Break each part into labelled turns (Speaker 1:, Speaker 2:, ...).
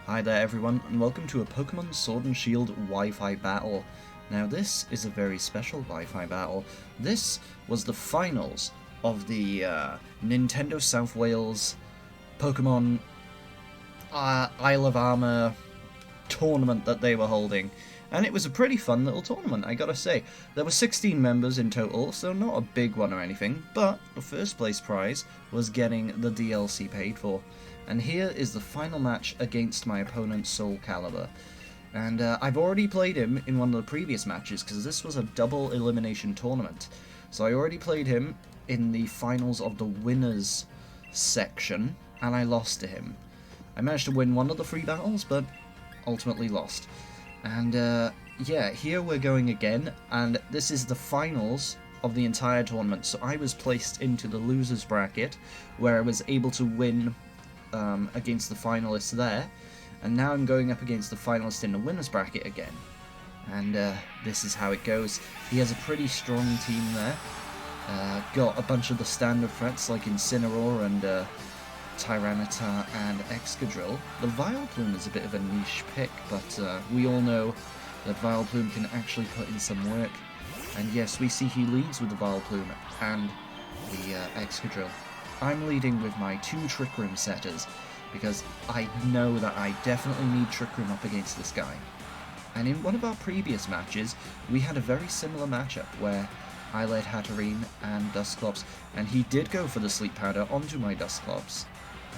Speaker 1: Hi there everyone, and welcome to a Pokemon Sword and Shield Wi-Fi battle. Now this is a very special Wi-Fi battle. This was the finals of the Nintendo South Wales Pokemon Isle of Armor tournament that they were holding. And it was a pretty fun little tournament, I gotta say. There were 16 members in total, so not a big one or anything, but the first place prize was getting the DLC paid for. And here is the final match against my opponent, SolCalibur. And I've already played him in one of the previous matches, because this was a double elimination tournament. So I already played him in the finals of the winners section, and I lost to him. I managed to win one of the 3 battles, but ultimately lost. And yeah, here we're going again, and this is the finals of the entire tournament. So I was placed into the losers bracket, where I was able to win against the finalists there, and now I'm going up against the finalist in the winners bracket again. And this is how it goes. He has a pretty strong team there. Got a bunch of the standard threats like Incineroar and Tyranitar and Excadrill. The Vileplume is a bit of a niche pick, but we all know that Vileplume can actually put in some work. And yes, we see he leads with the Vileplume and the Excadrill. I'm leading with my 2 Trick Room setters, because I know that I definitely need Trick Room up against this guy. And in one of our previous matches, we had a very similar matchup, where I led Hatterene and Dusclops, and he did go for the Sleep Powder onto my Dusclops.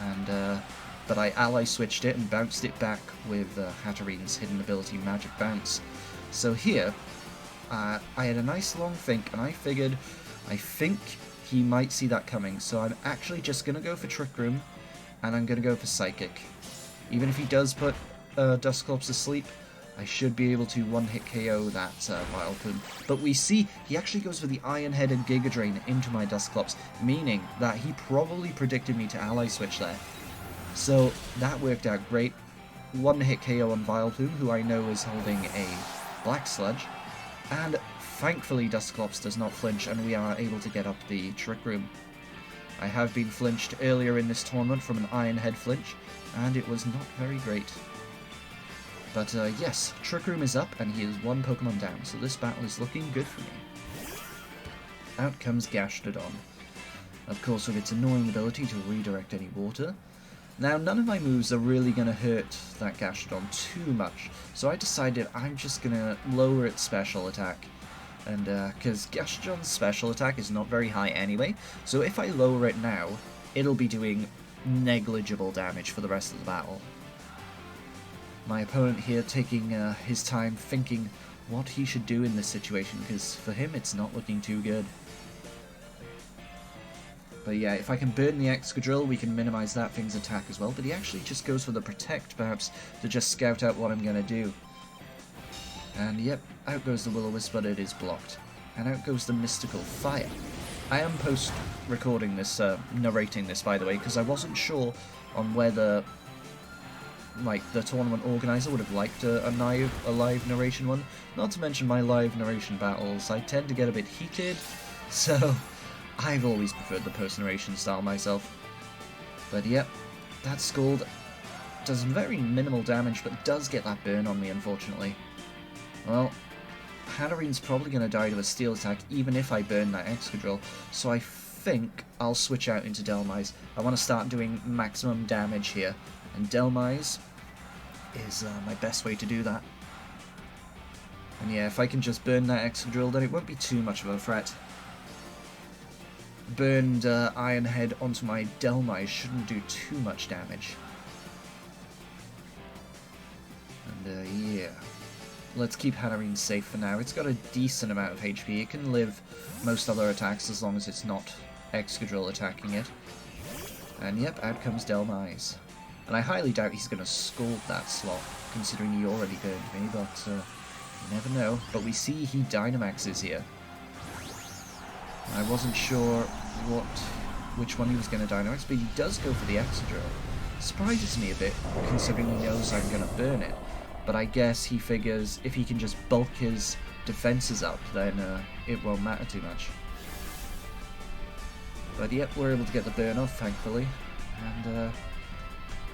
Speaker 1: And but I ally switched it and bounced it back with Hatterene's hidden ability Magic Bounce. So here, I had a nice long think, and I think he might see that coming, so I'm actually just going to go for Trick Room, and I'm going to go for Psychic. Even if he does put Dusclops to sleep, I should be able to one-hit KO that Vileplume. But we see he actually goes for the Iron Head and Giga Drain into my Dusclops, meaning that he probably predicted me to ally switch there. So that worked out great. One-hit KO on Vileplume, who I know is holding a Black Sludge, and thankfully Dusclops does not flinch, and we are able to get up the Trick Room. I have been flinched earlier in this tournament from an Iron Head flinch, and it was not very great. But yes, Trick Room is up, and he is 1 Pokemon down, so this battle is looking good for me. Out comes Gastrodon, of course with its annoying ability to redirect any water. Now, none of my moves are really going to hurt that Gastrodon too much, so I decided I'm just going to lower its special attack. And because Gastrodon's special attack is not very high anyway, so if I lower it now, it'll be doing negligible damage for the rest of the battle. My opponent here taking his time thinking what he should do in this situation, because for him it's not looking too good. But yeah, if I can burn the Excadrill, we can minimize that thing's attack as well, but he actually just goes for the Protect, perhaps, to just scout out what I'm going to do. And yep, out goes the Will-O-Wisp, but it is blocked. And out goes the Mystical Fire. I am post-recording this, narrating this, by the way, because I wasn't sure on whether the tournament organizer would have liked a live narration one. Not to mention my live narration battles, I tend to get a bit heated, so I've always preferred the post-narration style myself. But yep, that Scald does very minimal damage, but does get that burn on me, unfortunately. Well, Hatterene's probably going to die to a Steel attack, even if I burn that Excadrill, so I think I'll switch out into Delmise. I want to start doing maximum damage here, and Delmise is my best way to do that. And yeah, if I can just burn that Excadrill, then it won't be too much of a threat. Burned Iron Head onto my Delmise shouldn't do too much damage. And yeah, let's keep Hatterene safe for now. It's got a decent amount of HP. It can live most other attacks as long as it's not Excadrill attacking it. And yep, out comes Delmise. And I highly doubt he's going to Scald that slot, considering he already burned me, but you never know. But we see he Dynamaxes here. I wasn't sure which one he was going to Dynamax, but he does go for the Excadrill. Surprises me a bit, considering he knows I'm going to burn it. But I guess he figures if he can just bulk his defenses up, then it won't matter too much. But yep, we're able to get the burn off, thankfully. And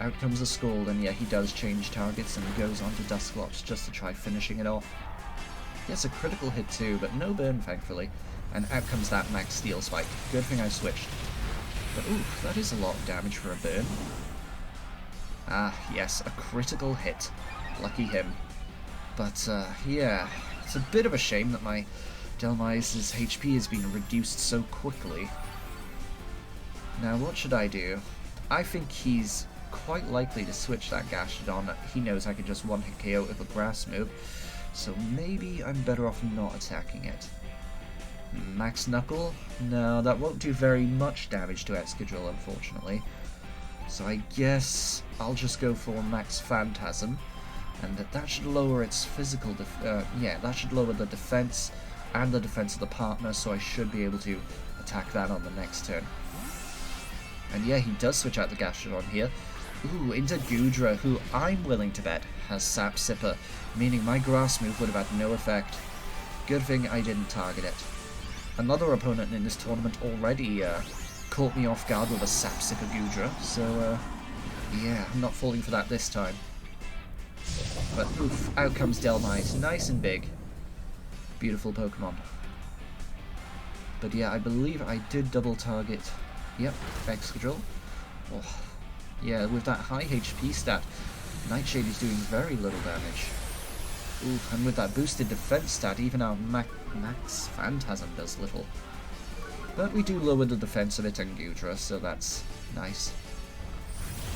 Speaker 1: Out comes the Scald, and yeah, he does change targets and goes on to Dusclops just to try finishing it off. Gets a critical hit too, but no burn, thankfully. And out comes that Max Steel Spike. Good thing I switched. But ooh, that is a lot of damage for a burn. Ah, yes, a critical hit. Lucky him. But, yeah, it's a bit of a shame that my Delmise's HP has been reduced so quickly. Now, what should I do? I think he's quite likely to switch that Gastrodon. He knows I can just one-hit KO with a grass move, so maybe I'm better off not attacking it. Max Knuckle? No, that won't do very much damage to Excadrill, unfortunately. So I guess I'll just go for Max Phantasm, and that should lower its physical yeah, that should lower the defense and the defense of the partner, so I should be able to attack that on the next turn. And yeah, he does switch out the Gastrodon here. Ooh, into Goodra, who I'm willing to bet has Sap Sipper, meaning my grass move would have had no effect. Good thing I didn't target it. Another opponent in this tournament already caught me off guard with a Sap Sipper Goodra, so yeah, I'm not falling for that this time. But oof, out comes Delmite, nice and big. Beautiful Pokemon. But yeah, I believe I did double target, yep, Excadrill. Oh, yeah, with that high HP stat, Nightshade is doing very little damage. Ooh, and with that boosted defense stat, even our Max Phantasm does little. But we do lower the defense of it and Goodra, so that's nice.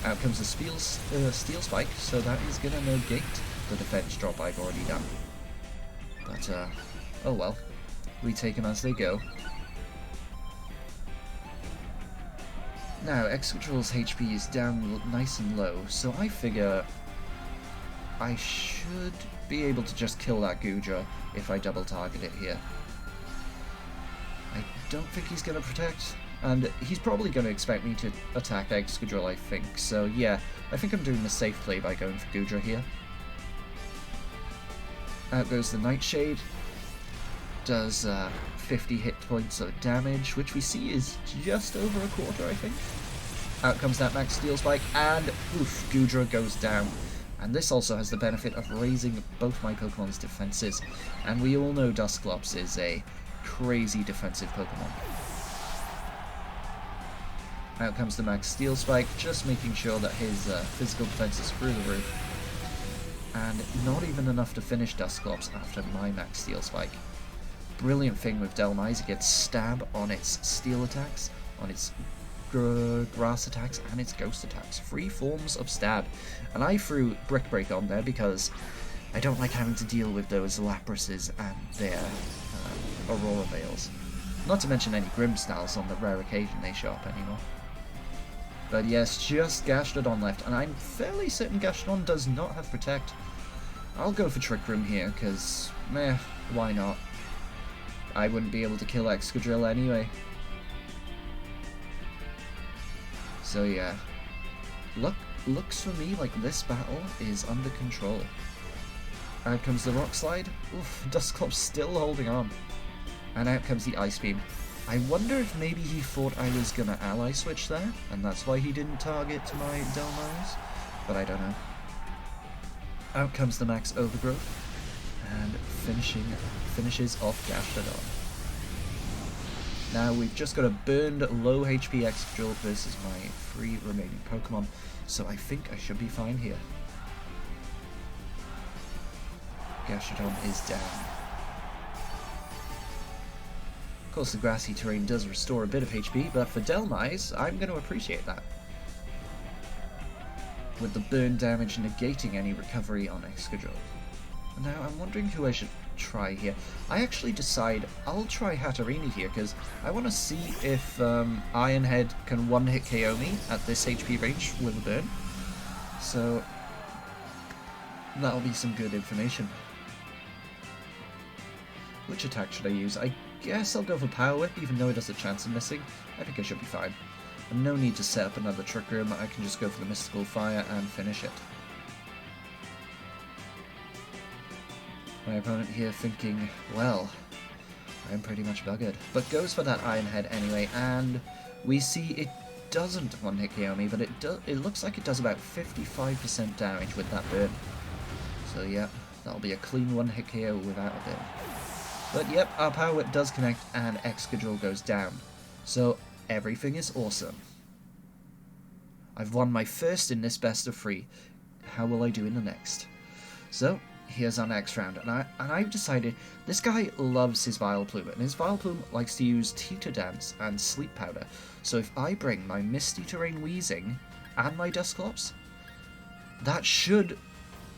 Speaker 1: Out comes the Steel Spike, so that is going to negate the defense drop I've already done. But, oh well. We take them as they go. Now, Excadrill's HP is down nice and low, so I figure I should be able to just kill that Goodra if I double target it here. I don't think he's going to protect, and he's probably going to expect me to attack Excadrill, I think, so yeah, I think I'm doing the safe play by going for Goodra here. Out goes the Nightshade, does 50 hit points of damage, which we see is just over a quarter, I think. Out comes that Max Steel Spike, and oof, Goodra goes down. And this also has the benefit of raising both my Pokemon's defenses, and we all know Dusclops is a crazy defensive Pokemon. Out comes the Max Steel Spike, just making sure that his physical defense is through the roof. And not even enough to finish Dusclops after my Max Steel Spike. Brilliant thing with Delmise, it gets Stab on its Steel attacks, on its Grass attacks, and its Ghost attacks. 3 forms of Stab. And I threw Brick Break on there because I don't like having to deal with those Laprases and their Aurora Veils. Not to mention any Grimmsnarls on the rare occasion they show up anymore. But yes, just Gastrodon left, and I'm fairly certain Gastrodon does not have Protect. I'll go for Trick Room here, because, meh, why not? I wouldn't be able to kill Excadrill anyway. So yeah, looks for me like this battle is under control. Out comes the Rock Slide. Oof, Dusclops still holding on. And out comes the Ice Beam. I wonder if maybe he thought I was gonna ally switch there, and that's why he didn't target my Delmise, but I don't know. Out comes the Max Overgrowth, and finishes off Gastrodon. Now we've just got a burned low HP Excadrill versus my 3 remaining Pokemon, so I think I should be fine here. Gastrodon is down. Of course, the grassy terrain does restore a bit of HP, but for Delmise, I'm going to appreciate that. With the burn damage negating any recovery on Excadrill. Now, I'm wondering who I should try here. I actually decide I'll try Hatterene here, because I want to see if Ironhead can one-hit KO me at this HP range with a burn. So, that'll be some good information. Which attack should I use? I guess I'll go for Power Whip, even though it has a chance of missing. I think I should be fine. And no need to set up another Trick Room, I can just go for the Mystical Fire and finish it. My opponent here thinking, well, I'm pretty much buggered. But goes for that Ironhead anyway, and we see it doesn't one-hit KO me, but it looks like it does about 55% damage with that burn. So yeah, that'll be a clean one-hit KO without a burn. But yep, our power whip does connect and Excadrill goes down. So everything is awesome. I've won my first in this best of 3. How will I do in the next? So here's our next round, and I've decided this guy loves his Vileplume, and his Vileplume likes to use Teeter Dance and Sleep Powder. So if I bring my Misty Terrain Wheezing and my Dusclops, that should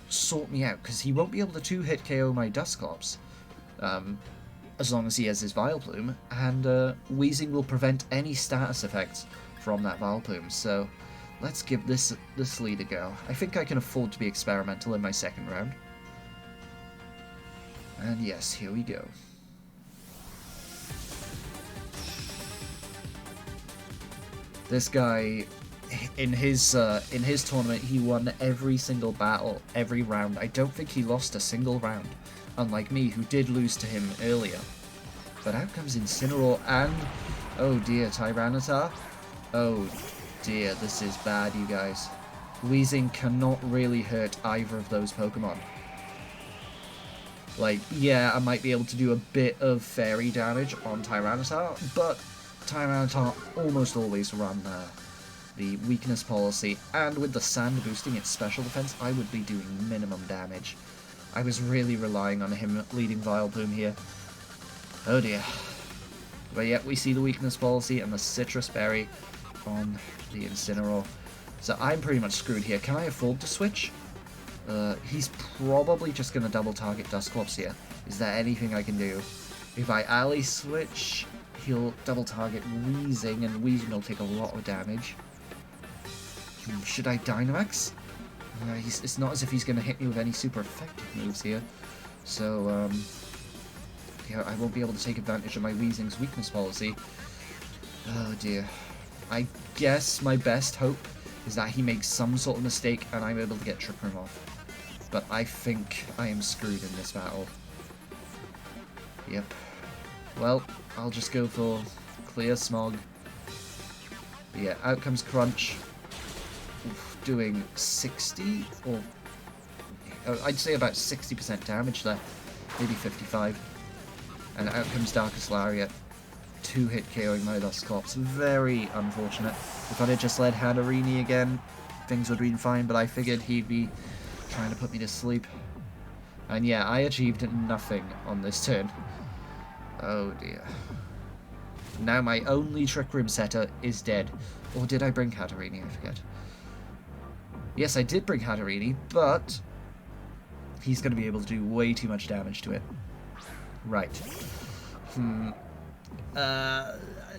Speaker 1: sort me out, because he won't be able to 2-hit KO my Dusclops, as long as he has his Vileplume, and Wheezing will prevent any status effects from that Vileplume. So let's give this lead a go. I think I can afford to be experimental in my second round. And yes, here we go. This guy, in his tournament, he won every single battle, every round. I don't think he lost a single round, unlike me, who did lose to him earlier. But out comes Incineroar and, oh dear, Tyranitar. Oh dear, this is bad, you guys. Wheezing cannot really hurt either of those Pokemon. Like, yeah, I might be able to do a bit of fairy damage on Tyranitar, but Tyranitar almost always run the weakness policy, and with the sand boosting its special defense, I would be doing minimum damage. I was really relying on him leading Vileplume here. Oh dear. But yet we see the weakness policy and the Citrus Berry on the Incineroar. So I'm pretty much screwed here. Can I afford to switch? He's probably just going to double target Dusclops here. Is there anything I can do? If I alley switch, he'll double target Wheezing, and Wheezing will take a lot of damage. Should I Dynamax? It's not as if he's going to hit me with any super effective moves here. So, yeah, I won't be able to take advantage of my Wheezing's weakness policy. Oh dear. I guess my best hope is that he makes some sort of mistake and I'm able to get Trick Room off. But I think I am screwed in this battle. Yep. Well, I'll just go for Clear Smog. But yeah, out comes Crunch. Oof, doing 60 or I'd say about 60% damage there. Maybe 55. And out comes Darkest Lariat. 2-hit KOing my Dusclops. Very unfortunate. If I'd have just led Hatterene again, things would have been fine, but I figured he'd be trying to put me to sleep. And yeah, I achieved nothing on this turn. Oh dear. Now my only Trick Room setter is dead. Or did I bring Hatterene? I forget. Yes, I did bring Hatterene, but he's going to be able to do way too much damage to it. Right.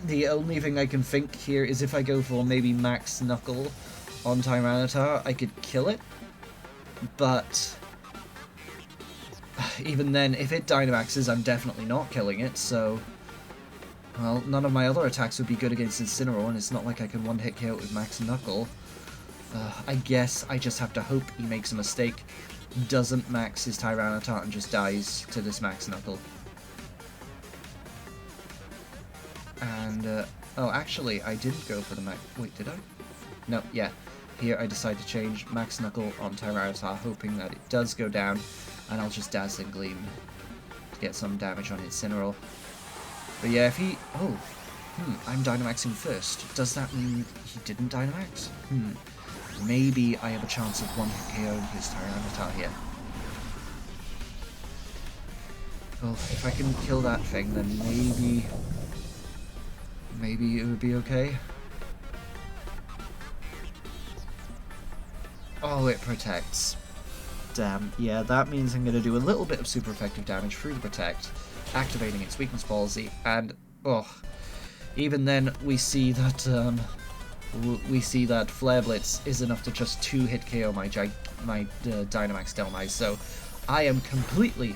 Speaker 1: The only thing I can think here is if I go for maybe Max Knuckle on Tyranitar, I could kill it. But even then, if it Dynamaxes, I'm definitely not killing it, so well, none of my other attacks would be good against Incineroar, and it's not like I can one-hit KO it with Max Knuckle. I guess I just have to hope he makes a mistake, doesn't max his Tyranitar and just dies to this Max Knuckle. And, oh, actually, I didn't go for the Max... Wait, did I? No, yeah. Here I decide to change Max Knuckle on Tyranitar, hoping that it does go down, and I'll just Dazzling Gleam to get some damage on Incineroar. But yeah, if he... Oh, I'm Dynamaxing first. Does that mean he didn't Dynamax? Maybe I have a chance of one-hit KOing his Tyranitar here. Well, if I can kill that thing, then maybe it would be okay. Oh, it protects. Damn, yeah, that means I'm going to do a little bit of super effective damage through the Protect, activating its weakness policy, and, oh, even then we see that, Flare Blitz is enough to just 2-hit KO my Dynamax Dhelmise, so I am completely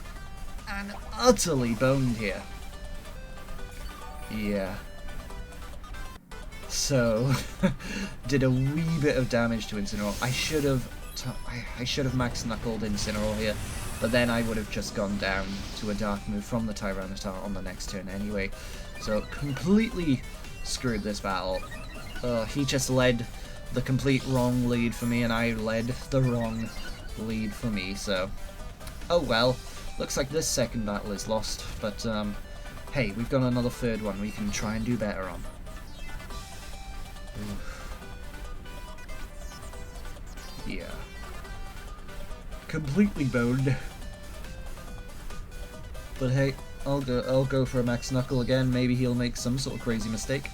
Speaker 1: and utterly boned here. Yeah. So, did a wee bit of damage to Incineroar. I should have Max Knuckled Incineroar here, but then I would have just gone down to a Dark move from the Tyranitar on the next turn anyway. So, completely screwed this battle. He just led the complete wrong lead for me, and I led the wrong lead for me, so... Oh well, looks like this second battle is lost, but hey, we've got another third one we can try and do better on. Oof. Yeah. Completely boned. But hey, I'll go for a Max Knuckle again. Maybe he'll make some sort of crazy mistake.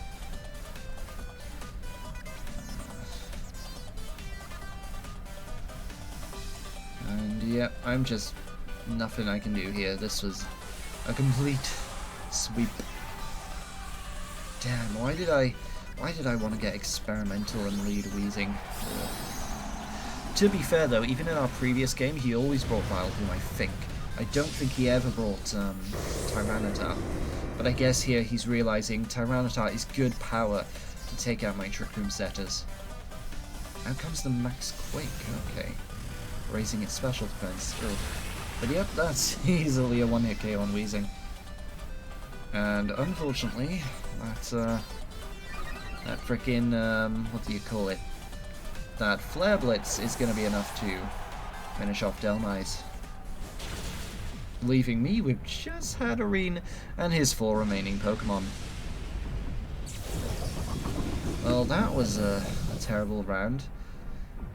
Speaker 1: And yeah, I'm just nothing I can do here. This was a complete sweep. Damn, why did I want to get experimental and lead wheezing? To be fair though, even in our previous game, he always brought Vileplume, I think. I don't think he ever brought Tyranitar. But I guess here he's realizing Tyranitar is good power to take out my Trick Room setters. Out comes the Max Quake, okay. Raising its special defense. Ugh. But yep, that's easily a one-hit KO on Weezing. And unfortunately, that frickin', what do you call it? That Flare Blitz is going to be enough to finish off Delmise. Leaving me with just Hatterene and his 4 remaining Pokemon. Well, that was a terrible round.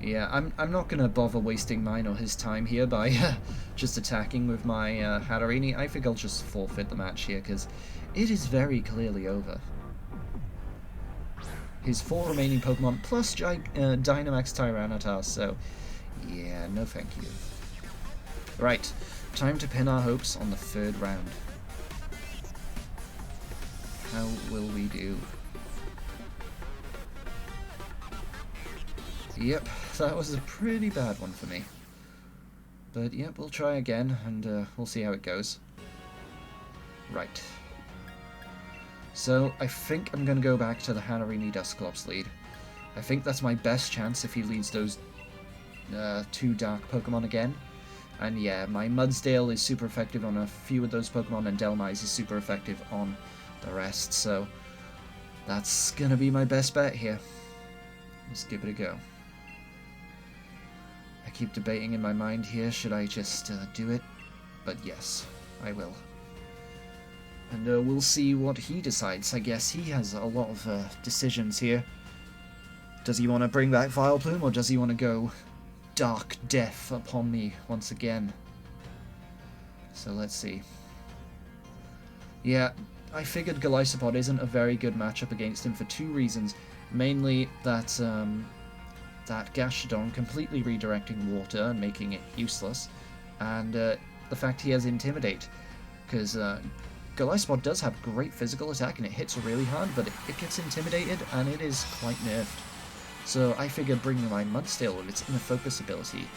Speaker 1: Yeah, I'm not going to bother wasting mine or his time here by just attacking with my Hatterene. I think I'll just forfeit the match here, because it is very clearly over. His 4 remaining Pokemon plus Dynamax Tyranitar, so yeah, no thank you. Right, time to pin our hopes on the 3rd round. How will we do? Yep, that was a pretty bad one for me. But yep, we'll try again, and we'll see how it goes. Right. So, I think I'm going to go back to the Hatterene Dusclops lead. I think that's my best chance if he leads those 2 Dark Pokemon again. And yeah, my Mudsdale is super effective on a few of those Pokemon, and Delmise is super effective on the rest, so that's going to be my best bet here. Let's give it a go. I keep debating in my mind here, should I just do it? But yes, I will. And we'll see what he decides. I guess he has a lot of decisions here. Does he want to bring back Vileplume, or does he want to go Dark Death upon me once again? So let's see. Yeah, I figured Golisopod isn't a very good matchup against him for 2 reasons. Mainly that that Gastrodon completely redirecting water and making it useless, and the fact he has Intimidate, because Golisopod does have great physical attack and it hits really hard, but it gets intimidated and it is quite nerfed. So I figured bringing my Mudsdale with its Inner Focus ability,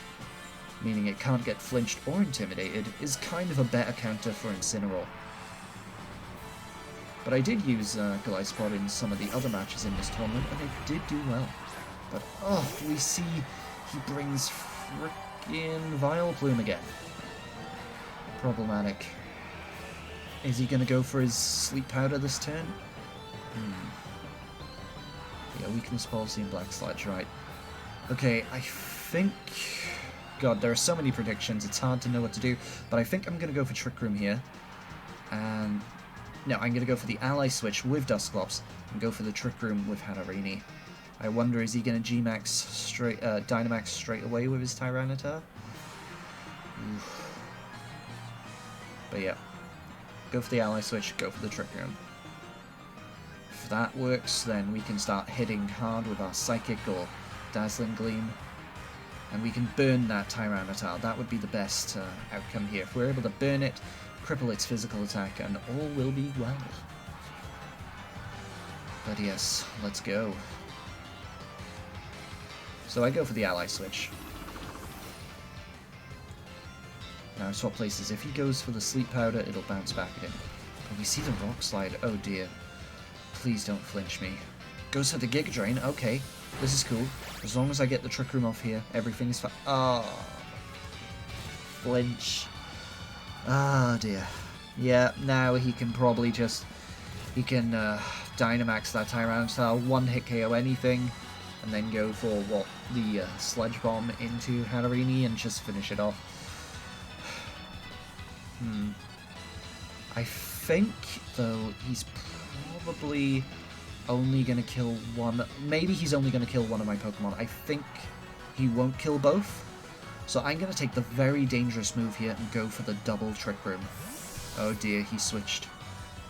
Speaker 1: meaning it can't get flinched or intimidated, is kind of a better counter for Incineroar. But I did use Golisopod in some of the other matches in this tournament, and it did do well. But, oh, we see he brings frickin' Vileplume again. Problematic. Is he going to go for his Sleep Powder this turn? Yeah, Weakness Policy and Black Sludge, right. Okay, I think... God, there are so many predictions, it's hard to know what to do. But I think I'm going to go for Trick Room here. And... no, I'm going to go for the Ally Switch with Dusclops and go for the Trick Room with Hatterene. I wonder, is he going to G-Max straight, Dynamax straight away with his Tyranitar? Oof. But yeah, go for the Ally Switch, go for the Trick Room. If that works, then we can start hitting hard with our Psychic or Dazzling Gleam. And we can burn that Tyranitar. That would be the best outcome here. If we're able to burn it, cripple its physical attack, and all will be well. But yes, let's go. So I go for the Ally Switch. Now swap places. If he goes for the Sleep Powder, it'll bounce back at him. But we see the Rock Slide. Oh dear. Please don't flinch me. Goes for the Giga Drain. Okay, this is cool. As long as I get the Trick Room off here, everything's fine. Oh. Flinch. Ah, dear. Yeah, now he can probably just... he can Dynamax that Tyranitar, one-hit KO anything, and then go for what the Sledge Bomb into Hatterene and just finish it off. I think, though, he's probably only going to kill one. Maybe he's only going to kill one of my Pokemon. I think he won't kill both. So I'm going to take the very dangerous move here and go for the double Trick Room. Oh dear, he switched.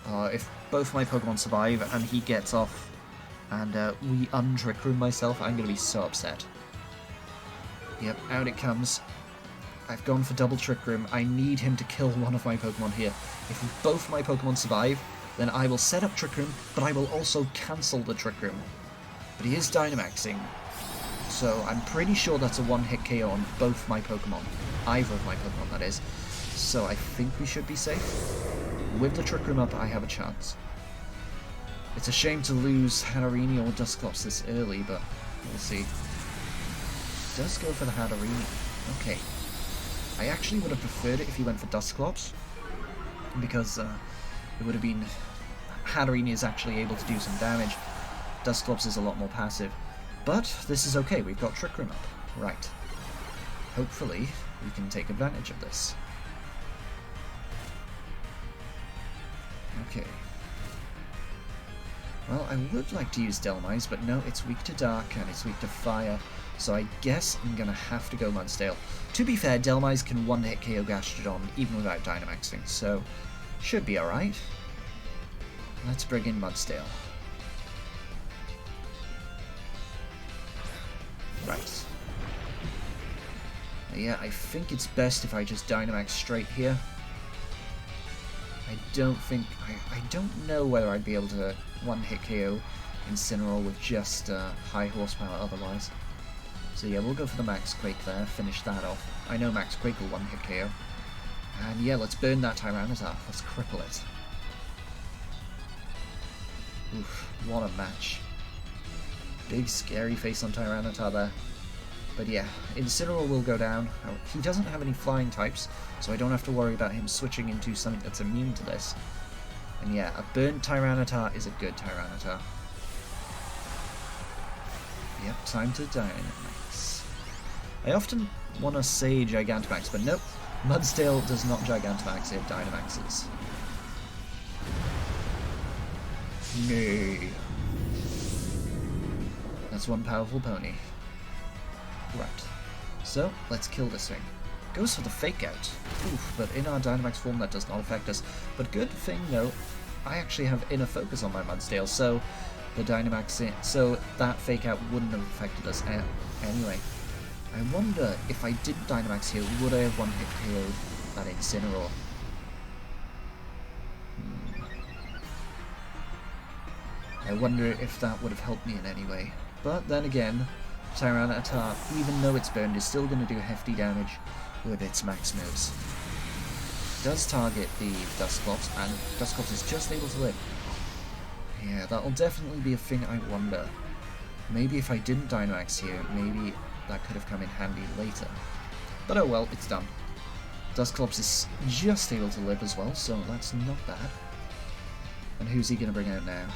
Speaker 1: If both my Pokemon survive and he gets off and we un-Trick Room myself, I'm going to be so upset. Yep, out it comes. I've gone for double Trick Room. I need him to kill one of my Pokemon here. If both my Pokemon survive, then I will set up Trick Room, but I will also cancel the Trick Room. But he is Dynamaxing, so I'm pretty sure that's a one-hit KO on both my Pokemon. Either of my Pokemon, that is. So I think we should be safe. With the Trick Room up, I have a chance. It's a shame to lose Hatterene or Dusclops this early, but we'll see. Does go for the Hatterene. Okay. I actually would have preferred it if he went for Dusclops, because it would have been... Hatterene is actually able to do some damage. Dusclops is a lot more passive. But this is okay, we've got Trick Room up. Right. Hopefully, we can take advantage of this. Okay. Well, I would like to use Delmise, but no, it's weak to Dark and it's weak to Fire, so I guess I'm gonna have to go Mudsdale. To be fair, Delmise can one-hit KO Gastrodon even without Dynamaxing, so should be alright. Let's bring in Mudsdale. Right. Yeah, I think it's best if I just Dynamax straight here. I don't know whether I'd be able to one-hit KO Incineroar with just high horsepower otherwise. So yeah, we'll go for the Max Quake there, finish that off. I know Max Quake will one-hit KO. And yeah, let's burn that Tyranitar, let's cripple it. Oof, what a match. Big scary face on Tyranitar there. But yeah, Incineroar will go down. He doesn't have any flying types, so I don't have to worry about him switching into something that's immune to this. And yeah, a burnt Tyranitar is a good Tyranitar. Yep, time to Dynamax. I often want to say Gigantamax, but nope. Mudsdale does not Gigantamax, it Dynamaxes. Nay. That's one powerful pony. Right. So, let's kill this thing. Goes for the Fake Out. Oof, but in our Dynamax form that does not affect us. But good thing though, I actually have Inner Focus on my Mudsdale, so the Dynamax, so that Fake Out wouldn't have affected us anyway. I wonder if I didn't Dynamax here, would I have one-hit KO'd that Incineroar? I wonder if that would have helped me in any way. But then again, Tyranitar, even though it's burned, is still going to do hefty damage with its max moves. It does target the Dusclops, and Dusclops is just able to live. Yeah, that'll definitely be a thing I wonder. Maybe if I didn't Dynamax here, maybe that could have come in handy later. But oh well, it's done. Dusclops is just able to live as well, so that's not bad. And who's he going to bring out now?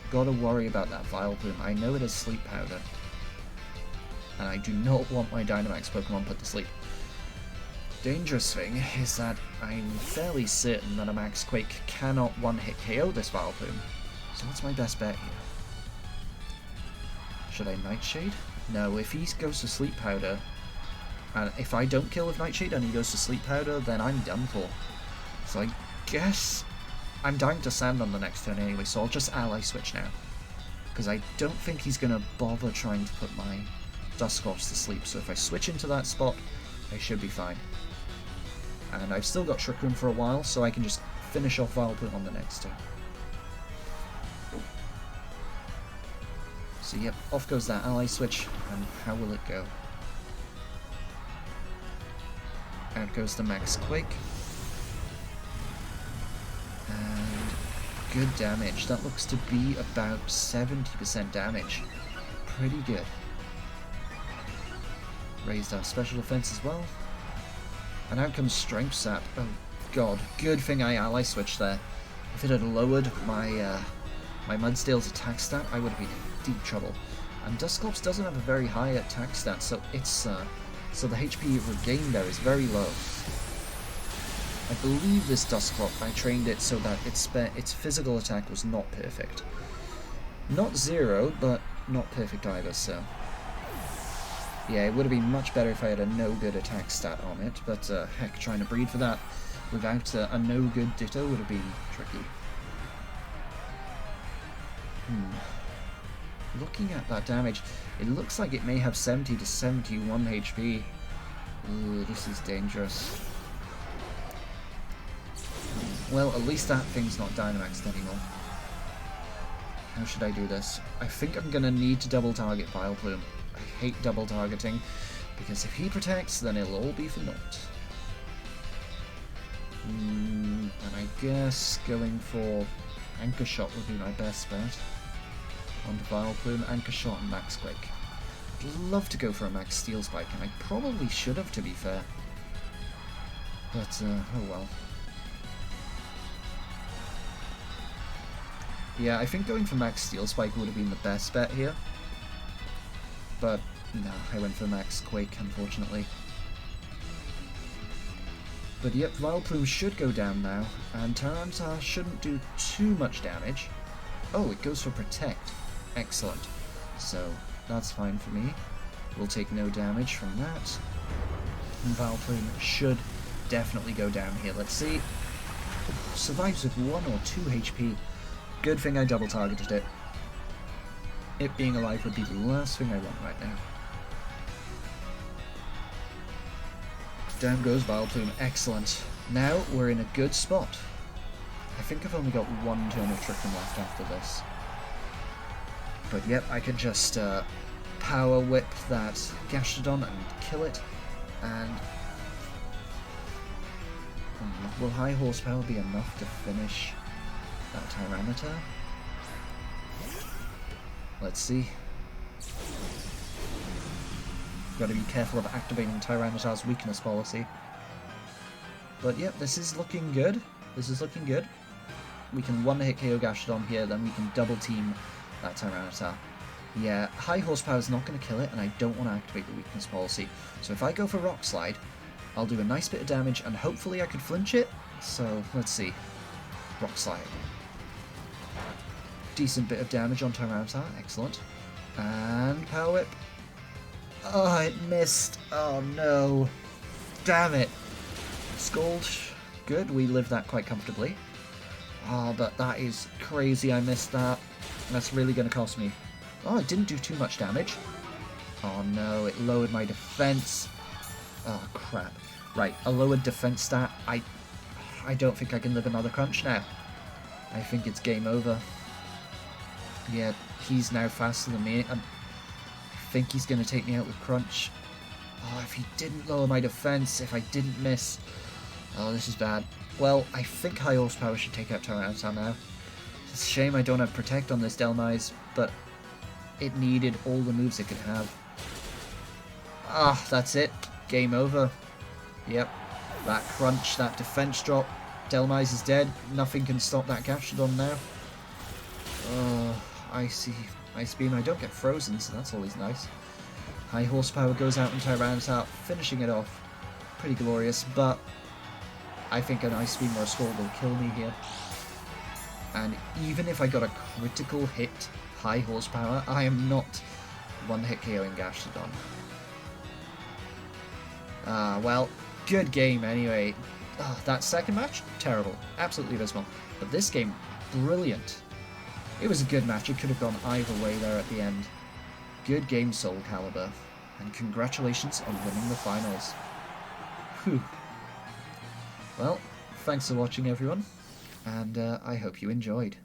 Speaker 1: Gotta worry about that Vileplume. I know it has Sleep Powder, and I do not want my Dynamax Pokemon put to sleep. Dangerous thing is that I'm fairly certain that a Max Quake cannot one-hit KO this Vileplume. So what's my best bet here? Should I Nightshade? No, if he goes to Sleep Powder, and if I don't kill with Nightshade and he goes to Sleep Powder, then I'm done for. So I guess I'm dying to Sand on the next turn anyway, so I'll just Ally Switch now. Because I don't think he's going to bother trying to put my Dusclops to sleep, so if I switch into that spot, I should be fine. And I've still got Trick Room for a while, so I can just finish off Vileplume on the next turn. So yep, off goes that Ally Switch, and how will it go? Out goes the Max Quake. And good damage. That looks to be about 70% damage. Pretty good. Raised our special defense as well. And out comes Strength Sap. Oh god, good thing I Ally Switched there. If it had lowered my my Mudsdale's attack stat, I would have been in deep trouble. And Dusclops doesn't have a very high attack stat, so it's so the HP regained there is very low. I believe this Dusclop, I trained it so that its physical attack was not perfect. Not 0, but not perfect either, so... Yeah, it would have been much better if I had a no-good attack stat on it, but heck, trying to breed for that without a no-good Ditto would have been tricky. Looking at that damage, it looks like it may have 70 to 71 HP. Ooh, this is dangerous. Well, at least that thing's not Dynamaxed anymore. How should I do this? I think I'm going to need to double target Vileplume. I hate double targeting, because if he protects, then it'll all be for naught. And I guess going for Anchor Shot would be my best bet. Onto Vileplume, Anchor Shot, and Max Quake. I'd love to go for a Max Steel Spike, and I probably should have, to be fair. But, oh well. Yeah, I think going for Max Steel Spike would have been the best bet here. But, no, I went for Max Quake, unfortunately. But yep, Vileplume should go down now, and Tyranitar shouldn't do too much damage. Oh, it goes for Protect. Excellent. So, that's fine for me. We'll take no damage from that. And Vileplume should definitely go down here. Let's see. Survives with 1 or 2 HP. Good thing I double targeted it. It being alive would be the last thing I want right now. Down goes Vileplume. Excellent. Now we're in a good spot. I think I've only got 1 turn of Trick Room left after this. But yep, I can just Power Whip that Gastrodon and kill it. And will High Horsepower be enough to finish that Tyranitar? Let's see. Gotta be careful of activating Tyranitar's weakness policy. But yep, this is looking good. This is looking good. We can one-hit KO Gastrodon here, then we can double team that Tyranitar. Yeah, High Horsepower is not going to kill it, and I don't want to activate the weakness policy. So if I go for Rock Slide, I'll do a nice bit of damage, and hopefully I could flinch it. So, let's see. Rock Slide. Decent bit of damage on Tyranitar, excellent. And Power Whip. Oh, it missed. Oh no. Damn it. Scald. Good, we lived that quite comfortably. Oh, but that is crazy, I missed that. That's really going to cost me. Oh, it didn't do too much damage. Oh no, it lowered my defense. Oh crap. Right, a lowered defense stat. I don't think I can live another crunch now. I think it's game over. Yeah, he's now faster than me. I think he's going to take me out with crunch. Oh, if he didn't lower my defense, if I didn't miss. Oh, this is bad. Well, I think High Horsepower should take out Tyranitar now. It's a shame I don't have Protect on this Delmise, but it needed all the moves it could have. Ah, that's it. Game over. Yep. That crunch, that defense drop. Delmise is dead. Nothing can stop that Gastrodon now. Oh, Icy Beam. I don't get frozen, so that's always nice. High Horsepower goes out on Tyranitar, finishing it off. Pretty glorious, but I think an Ice Beam or a Scald will kill me here. And even if I got a critical hit High Horsepower, I am not one-hit KOing Gastrodon. Well, good game anyway. That second match, terrible. Absolutely abysmal. But this game, brilliant. It was a good match. It could have gone either way there at the end. Good game, SolCalibur. And congratulations on winning the finals. Whew. Well, thanks for watching everyone. And I hope you enjoyed.